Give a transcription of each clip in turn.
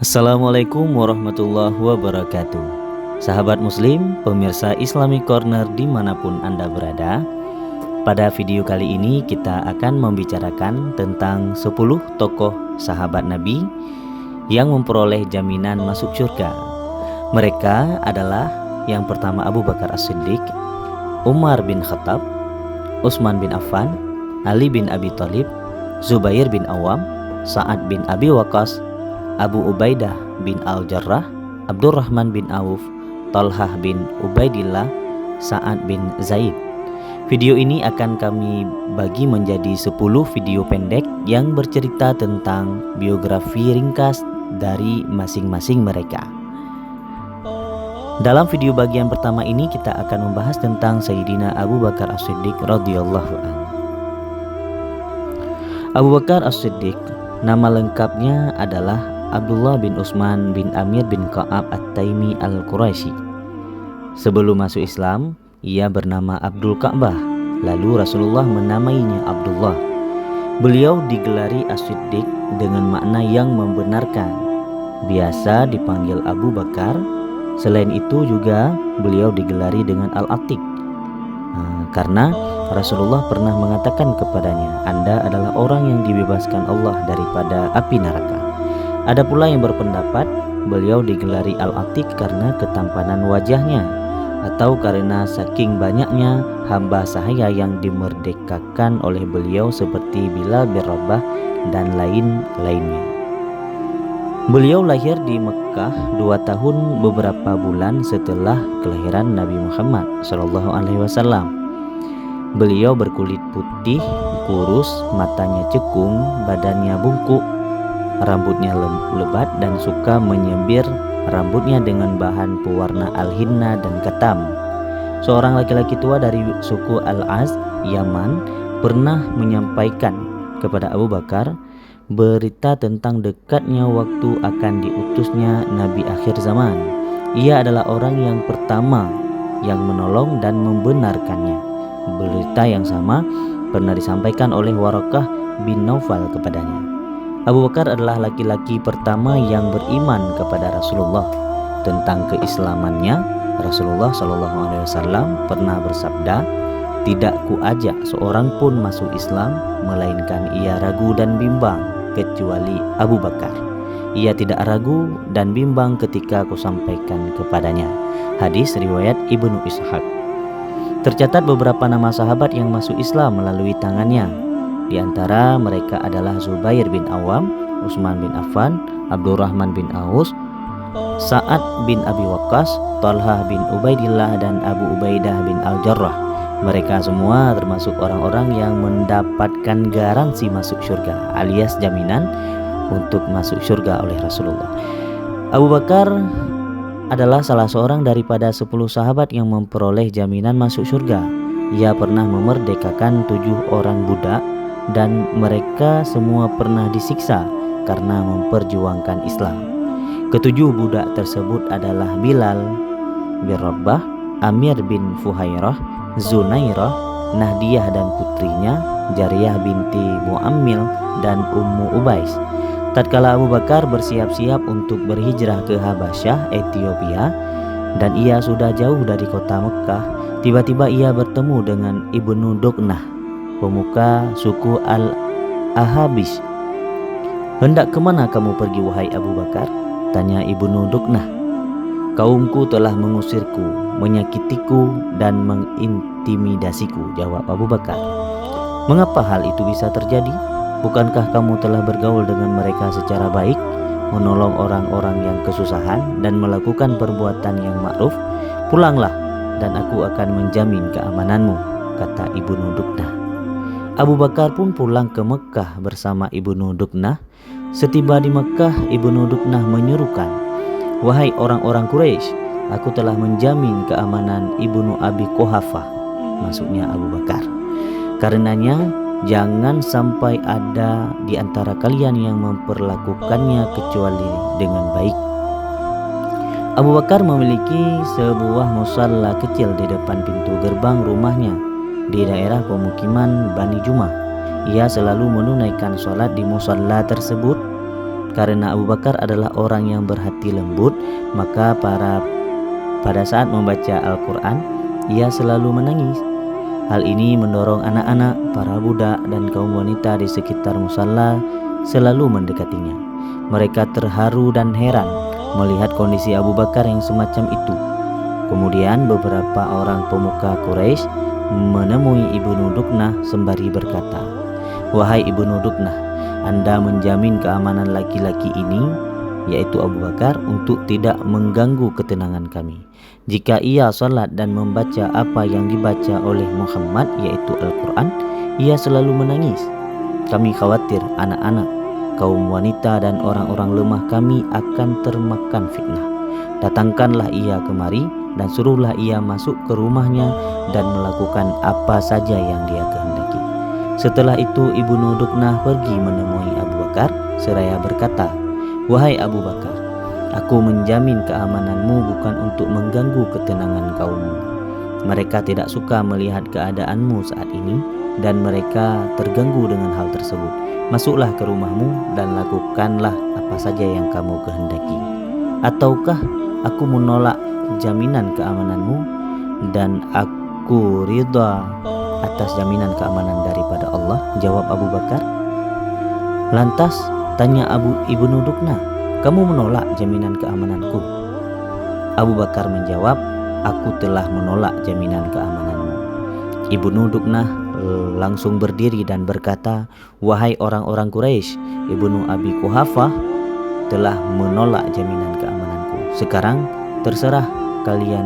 Assalamualaikum warahmatullahi wabarakatuh. Sahabat muslim, pemirsa Islamic Corner dimanapun Anda berada. Pada video kali ini kita akan membicarakan tentang 10 tokoh sahabat Nabi yang memperoleh jaminan masuk surga. Mereka adalah yang pertama Abu Bakar As-Siddiq, Umar bin Khattab, Utsman bin Affan, Ali bin Abi Thalib, Zubair bin Awam, Sa'ad bin Abi Waqqas, Abu Ubaidah bin Al-Jarrah, Abdurrahman bin Auf, Talhah bin Ubaidillah, Sa'ad bin Zaid. Video ini akan kami bagi menjadi 10 video pendek yang bercerita tentang biografi ringkas dari masing-masing mereka. Dalam video bagian pertama ini kita akan membahas tentang Sayyidina Abu Bakar As-Siddiq radhiyallahu anhu. Abu Bakar As-Siddiq nama lengkapnya adalah Abdullah bin Utsman bin Amir bin Ka'ab At-Taimi Al-Quraisy. Sebelum masuk Islam, ia bernama Abdul Ka'bah. Lalu Rasulullah menamainya Abdullah. Beliau digelari As-Siddiq dengan makna yang membenarkan. Biasa dipanggil Abu Bakar. Selain itu juga beliau digelari dengan Al-Atiq. Karena Rasulullah pernah mengatakan kepadanya, Anda adalah orang yang dibebaskan Allah daripada api neraka. Ada pula yang berpendapat beliau digelari Al-Atiq karena ketampanan wajahnya, atau karena saking banyaknya hamba sahaya yang dimerdekakan oleh beliau seperti Bilal bin Rabah dan lain-lainnya. Beliau lahir di Mekah 2 tahun beberapa bulan setelah kelahiran Nabi Muhammad SAW. Beliau berkulit putih, kurus, matanya cekung, badannya bungkuk, rambutnya lebat dan suka menyembir rambutnya dengan bahan pewarna al-hinna dan ketam. Seorang laki-laki tua dari suku Al-Az, Yaman, pernah menyampaikan kepada Abu Bakar berita tentang dekatnya waktu akan diutusnya Nabi akhir zaman. Ia adalah orang yang pertama yang menolong dan membenarkannya. Berita yang sama pernah disampaikan oleh Waraqah bin Naufal kepadanya. Abu Bakar adalah laki-laki pertama yang beriman kepada Rasulullah. Tentang keislamannya, Rasulullah SAW pernah bersabda, "Tidak kuajak seorang pun masuk Islam, melainkan ia ragu dan bimbang, kecuali Abu Bakar. Ia tidak ragu dan bimbang ketika kusampaikan kepadanya." Hadis riwayat Ibnu Ishaq. Tercatat beberapa nama sahabat yang masuk Islam melalui tangannya. Di antara mereka adalah Zubair bin Awam, Utsman bin Affan, Abdurrahman bin Auf, Sa'ad bin Abi Waqqas, Talhah bin Ubaidillah, dan Abu Ubaidah bin Al-Jarrah. Mereka semua termasuk orang-orang yang mendapatkan garansi masuk surga alias jaminan untuk masuk surga oleh Rasulullah. Abu Bakar adalah salah seorang daripada 10 sahabat yang memperoleh jaminan masuk surga. Ia pernah memerdekakan 7 orang budak dan mereka semua pernah disiksa karena memperjuangkan Islam. Ketujuh budak tersebut adalah Bilal bin Rabah, Amir bin Fuhairah, Zunairah, Nahdiyah dan putrinya, Jariyah binti Muammil, dan Ummu Ubais. Tatkala Abu Bakar bersiap-siap untuk berhijrah ke Habasyah, Ethiopia, dan ia sudah jauh dari kota Mekah, tiba-tiba ia bertemu dengan Ibnu Dugnah, pemuka suku Al-Ahabis. "Hendak kemana kamu pergi wahai Abu Bakar?" tanya Ibnu Dugnah. "Kaumku telah mengusirku, menyakitiku dan mengintimidasiku," jawab Abu Bakar. "Mengapa hal itu bisa terjadi? Bukankah kamu telah bergaul dengan mereka secara baik, menolong orang-orang yang kesusahan dan melakukan perbuatan yang ma'ruf? Pulanglah dan aku akan menjamin keamananmu," kata Ibnu Dugnah. Abu Bakar pun pulang ke Mekah bersama Ibnu Dugnah. Setiba di Mekah, Ibnu Dugnah menyerukan, "Wahai orang-orang Quraisy, aku telah menjamin keamanan Ibnu Abi Quhafah," maksudnya Abu Bakar. "Karenanya jangan sampai ada di antara kalian yang memperlakukannya kecuali dengan baik." Abu Bakar memiliki sebuah musalla kecil di depan pintu gerbang rumahnya di daerah pemukiman Bani Jumah. Ia selalu menunaikan sholat di musalla tersebut Karena Abu Bakar adalah orang yang berhati lembut, maka pada saat membaca Al-Quran, ia selalu menangis. Hal ini mendorong anak-anak, para budak, dan kaum wanita di sekitar musalla selalu mendekatinya. Mereka terharu dan heran melihat kondisi Abu Bakar yang semacam itu. Kemudian beberapa orang pemuka Quraisy menemui Ibnu Duknah sembari berkata, "Wahai Ibnu Duknah, Anda menjamin keamanan laki-laki ini, yaitu Abu Bakar, untuk tidak mengganggu ketenangan kami. Jika ia salat dan membaca apa yang dibaca oleh Muhammad, yaitu Al-Quran, ia selalu menangis. Kami khawatir anak-anak, kaum wanita, dan orang-orang lemah kami akan termakan fitnah. Datangkanlah ia kemari dan suruhlah ia masuk ke rumahnya dan melakukan apa saja yang dia kehendaki." Setelah itu Ibnu Duknah pergi menemui Abu Bakar seraya berkata, "Wahai Abu Bakar, aku menjamin keamananmu bukan untuk mengganggu ketenangan kaummu. Mereka tidak suka melihat keadaanmu saat ini dan mereka terganggu dengan hal tersebut. Masuklah ke rumahmu dan lakukanlah apa saja yang kamu kehendaki. Ataukah aku menolak jaminan keamananmu dan aku ridha atas jaminan keamanan daripada Allah?" jawab Abu Bakar. Lantas tanya Ibnu Duknah, "Kamu menolak jaminan keamananku?" Abu Bakar menjawab, "Aku telah menolak jaminan keamananmu." Ibnu Duknah langsung berdiri dan berkata, "Wahai orang-orang Quraisy, Ibnu Abi Quhafah telah menolak jaminan keamananku. Sekarang terserah kalian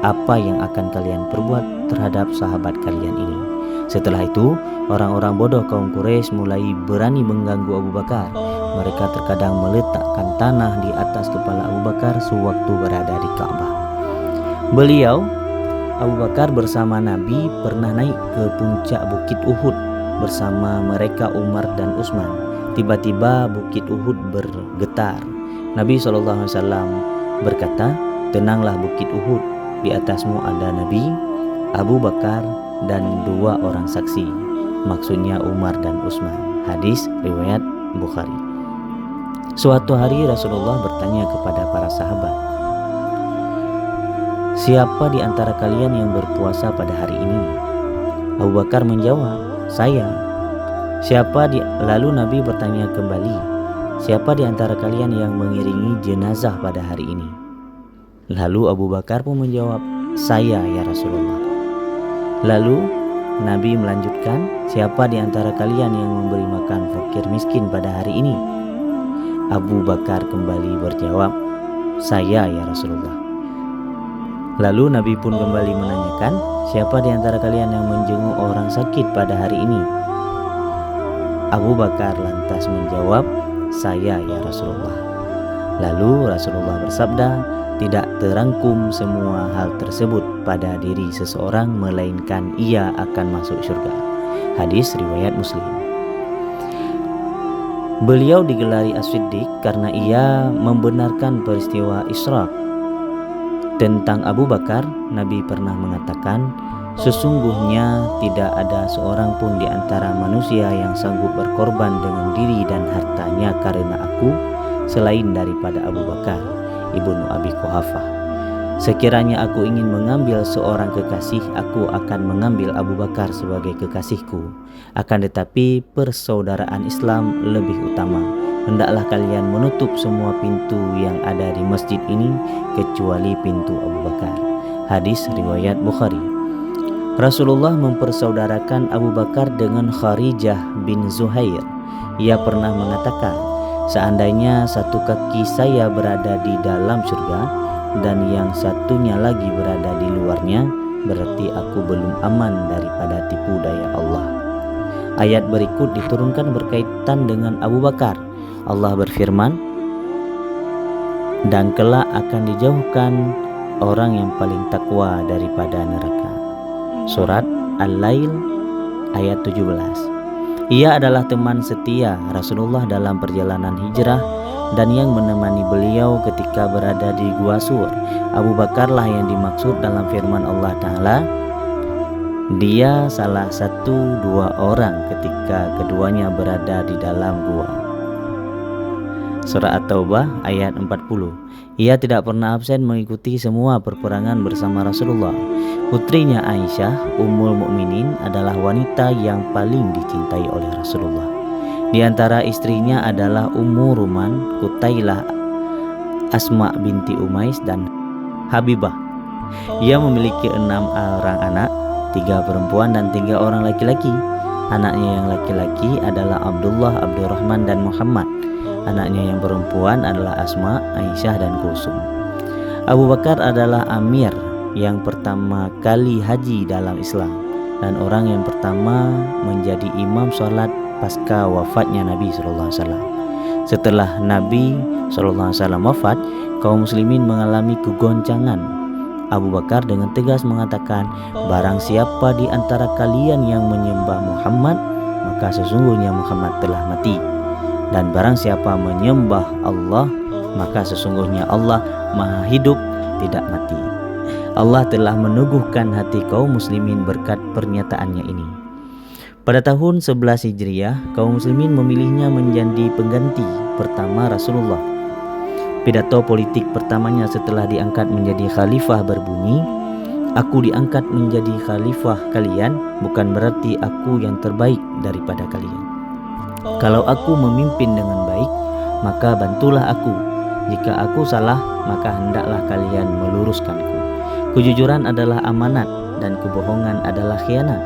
apa yang akan kalian perbuat terhadap sahabat kalian ini." Setelah itu, orang-orang bodoh kaum Quraisy mulai berani mengganggu Abu Bakar. Mereka terkadang meletakkan tanah di atas kepala Abu Bakar sewaktu berada di Ka'bah. Beliau, Abu Bakar bersama Nabi, pernah naik ke puncak Bukit Uhud bersama mereka Umar dan Utsman. Tiba-tiba Bukit Uhud bergetar. Nabi SAW berkata, "Tenanglah Bukit Uhud, di atasmu ada Nabi, Abu Bakar, dan 2 orang saksi." Maksudnya Umar dan Utsman. Hadis riwayat Bukhari. Suatu hari Rasulullah bertanya kepada para sahabat, "Siapa di antara kalian yang berpuasa pada hari ini?" Abu Bakar menjawab, "Saya." Lalu Nabi bertanya kembali, "Siapa di antara kalian yang mengiringi jenazah pada hari ini?" Lalu Abu Bakar pun menjawab, "Saya ya Rasulullah." Lalu Nabi melanjutkan, "Siapa di antara kalian yang memberi makan fakir miskin pada hari ini?" Abu Bakar kembali berjawab, "Saya ya Rasulullah." Lalu Nabi pun kembali menanyakan, "Siapa di antara kalian yang menjenguk orang sakit pada hari ini?" Abu Bakar lantas menjawab, "Saya ya Rasulullah." Lalu Rasulullah bersabda, "Tidak terangkum semua hal tersebut pada diri seseorang melainkan ia akan masuk surga." Hadis riwayat Muslim. Beliau digelari As-Siddiq karena ia membenarkan peristiwa Isra. Tentang Abu Bakar, Nabi pernah mengatakan, "Sesungguhnya tidak ada seorang pun di antara manusia yang sanggup berkorban dengan diri dan hartanya karena aku selain daripada Abu Bakar, Ibnu Abi Quhafah. Sekiranya aku ingin mengambil seorang kekasih, aku akan mengambil Abu Bakar sebagai kekasihku. Akan tetapi persaudaraan Islam lebih utama. Hendaklah kalian menutup semua pintu yang ada di masjid ini kecuali pintu Abu Bakar." Hadis riwayat Bukhari. Rasulullah mempersaudarakan Abu Bakar dengan Kharijah bin Zuhair. Ia pernah mengatakan, "Seandainya satu kaki saya berada di dalam surga dan yang satunya lagi berada di luarnya, berarti aku belum aman daripada tipu daya Allah." Ayat berikut diturunkan berkaitan dengan Abu Bakar. Allah berfirman, "Dan kelak akan dijauhkan orang yang paling takwa daripada neraka." Surat Al-Lail ayat 17. Ia adalah teman setia Rasulullah dalam perjalanan hijrah dan yang menemani beliau ketika berada di Gua Sur. Abu Bakarlah yang dimaksud dalam firman Allah Ta'ala, "Dia salah 1-2 orang ketika keduanya berada di dalam gua." Surah At-Taubah ayat 40. Ia tidak pernah absen mengikuti semua peperangan bersama Rasulullah. Putrinya Aisyah, Ummul Mukminin, adalah wanita yang paling dicintai oleh Rasulullah. Di antara istrinya adalah Ummu Ruman, Qutailah, Asma binti Umais, dan Habibah. Ia memiliki 6 orang anak, 3 perempuan dan 3 orang laki-laki. Anaknya yang laki-laki adalah Abdullah, Abdurrahman, dan Muhammad. Anaknya yang perempuan adalah Asma, Aisyah, dan Kulsum. Abu Bakar adalah amir yang pertama kali haji dalam Islam dan orang yang pertama menjadi imam sholat pasca wafatnya Nabi SAW. Setelah Nabi SAW wafat, kaum muslimin mengalami kegoncangan. Abu Bakar dengan tegas mengatakan, barang siapa di antara kalian yang menyembah Muhammad, maka sesungguhnya Muhammad telah mati. Dan barang siapa menyembah Allah, maka sesungguhnya Allah Maha Hidup, tidak mati. Allah telah meneguhkan hati kaum muslimin berkat pernyataannya ini. Pada tahun 11 Hijriah, kaum muslimin memilihnya menjadi pengganti pertama Rasulullah. Pidato politik pertamanya setelah diangkat menjadi khalifah berbunyi, "Aku diangkat menjadi khalifah kalian, bukan berarti aku yang terbaik daripada kalian. Kalau aku memimpin dengan baik, maka bantulah aku. Jika aku salah, maka hendaklah kalian meluruskanku. Kejujuran adalah amanat dan kebohongan adalah khianat.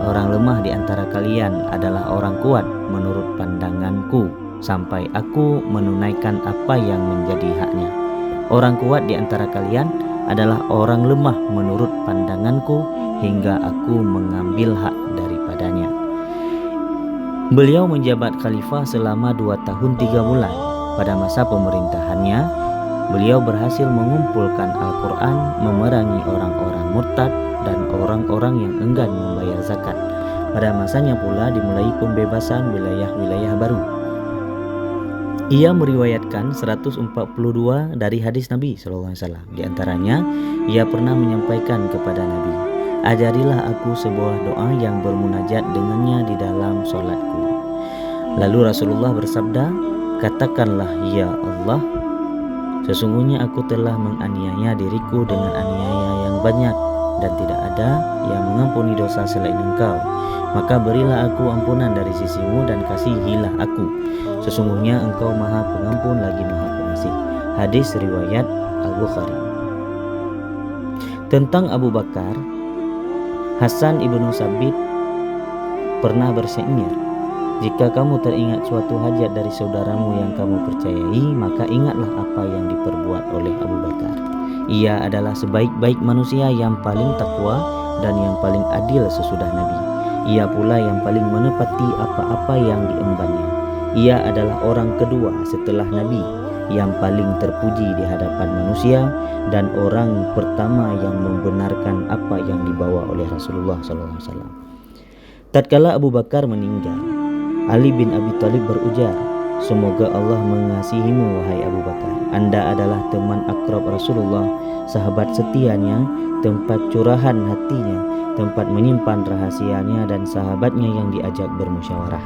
Orang lemah di antara kalian adalah orang kuat menurut pandanganku, sampai aku menunaikan apa yang menjadi haknya. Orang kuat di antara kalian adalah orang lemah menurut pandanganku, hingga aku mengambil hak daripadanya." Beliau menjabat khalifah selama 2 tahun 3 bulan. Pada masa pemerintahannya, beliau berhasil mengumpulkan Al-Quran, memerangi orang-orang murtad dan orang-orang yang enggan membayar zakat. Pada masanya pula dimulai pembebasan wilayah-wilayah baru. Ia meriwayatkan 142 dari hadis Nabi SAW. Di antaranya, ia pernah menyampaikan kepada Nabi, "Ajarilah aku sebuah doa yang bermunajat dengannya di dalam sholatku." Lalu Rasulullah bersabda, "Katakanlah, ya Allah, sesungguhnya aku telah menganiaya diriku dengan aniaya yang banyak dan tidak ada yang mengampuni dosa selain Engkau. Maka berilah aku ampunan dari sisimu dan kasihilah aku. Sesungguhnya Engkau Maha Pengampun lagi Maha Pengasih." Hadis riwayat Al-Bukhari. Tentang Abu Bakar, Hasan ibnu Sabit pernah bersyair, "Jika kamu teringat suatu hajat dari saudaramu yang kamu percayai, maka ingatlah apa yang diperbuat oleh Abu Bakar. Ia adalah sebaik-baik manusia yang paling takwa dan yang paling adil sesudah Nabi. Ia pula yang paling menepati apa-apa yang diembannya. Ia adalah orang kedua setelah Nabi yang paling terpuji di hadapan manusia dan orang pertama yang membenarkan apa yang dibawa oleh Rasulullah SAW." Tatkala Abu Bakar meninggal, Ali bin Abi Thalib berujar, "Semoga Allah mengasihimu wahai Abu Bakar. Anda adalah teman akrab Rasulullah, sahabat setianya, tempat curahan hatinya, tempat menyimpan rahasianya dan sahabatnya yang diajak bermusyawarah.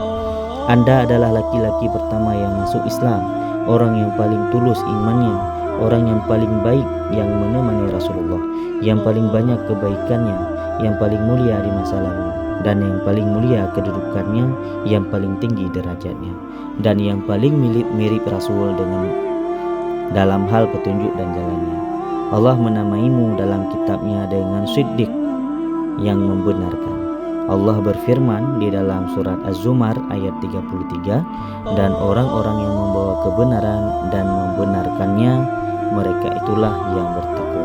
Anda adalah laki-laki pertama yang masuk Islam, orang yang paling tulus imannya, orang yang paling baik yang menemani Rasulullah, yang paling banyak kebaikannya, yang paling mulia di masa lalu, dan yang paling mulia kedudukannya, yang paling tinggi derajatnya, dan yang paling mirip Rasul dalam hal petunjuk dan jalannya. Allah menamaimu dalam kitabnya dengan Siddiq yang membenarkan. Allah berfirman di dalam surat Az-Zumar ayat 33, dan orang-orang yang membawa kebenaran dan membenarkannya, mereka itulah yang bertakwa.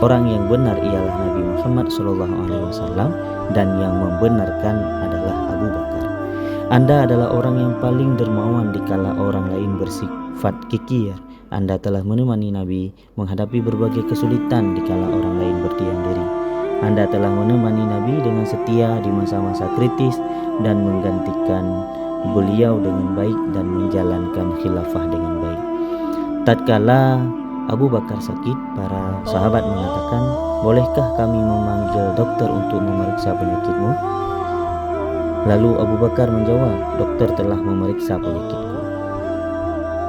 Orang yang benar ialah Nabi Muhammad SAW, dan yang membenarkan adalah Abu Bakar. Anda adalah orang yang paling dermawan dikala orang lain bersifat kikir. Anda telah menemani Nabi menghadapi berbagai kesulitan dikala orang lain berdiam diri. Anda telah menemani Nabi dengan setia di masa-masa kritis dan menggantikan beliau dengan baik dan menjalankan khilafah dengan baik. Tatkala Abu Bakar sakit, para sahabat mengatakan, "Bolehkah kami memanggil dokter untuk memeriksa penyakitmu?" Lalu Abu Bakar menjawab, "Dokter telah memeriksa penyakitku."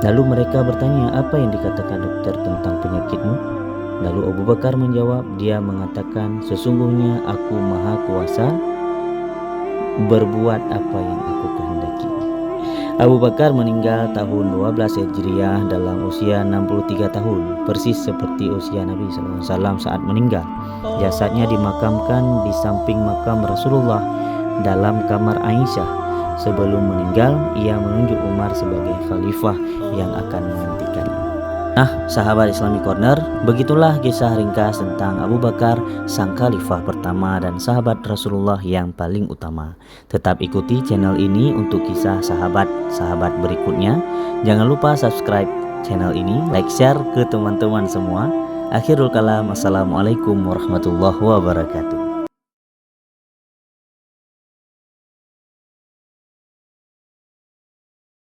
Lalu mereka bertanya, apa yang dikatakan dokter tentang penyakitmu? Lalu Abu Bakar menjawab, dia mengatakan, sesungguhnya aku maha kuasa berbuat apa yang aku kehendaki. Abu Bakar meninggal tahun 12 Hijriah dalam usia 63 tahun, persis seperti usia Nabi SAW saat meninggal. Jasadnya dimakamkan di samping makam Rasulullah dalam kamar Aisyah. Sebelum meninggal, ia menunjuk Umar sebagai khalifah yang akan menggantikannya. Nah, sahabat Islamic Corner, begitulah kisah ringkas tentang Abu Bakar, sang khalifah pertama dan sahabat Rasulullah yang paling utama. Tetap ikuti channel ini untuk kisah sahabat-sahabat berikutnya. Jangan lupa subscribe channel ini, like, share ke teman-teman semua. Akhirul kalam, assalamualaikum warahmatullahi wabarakatuh.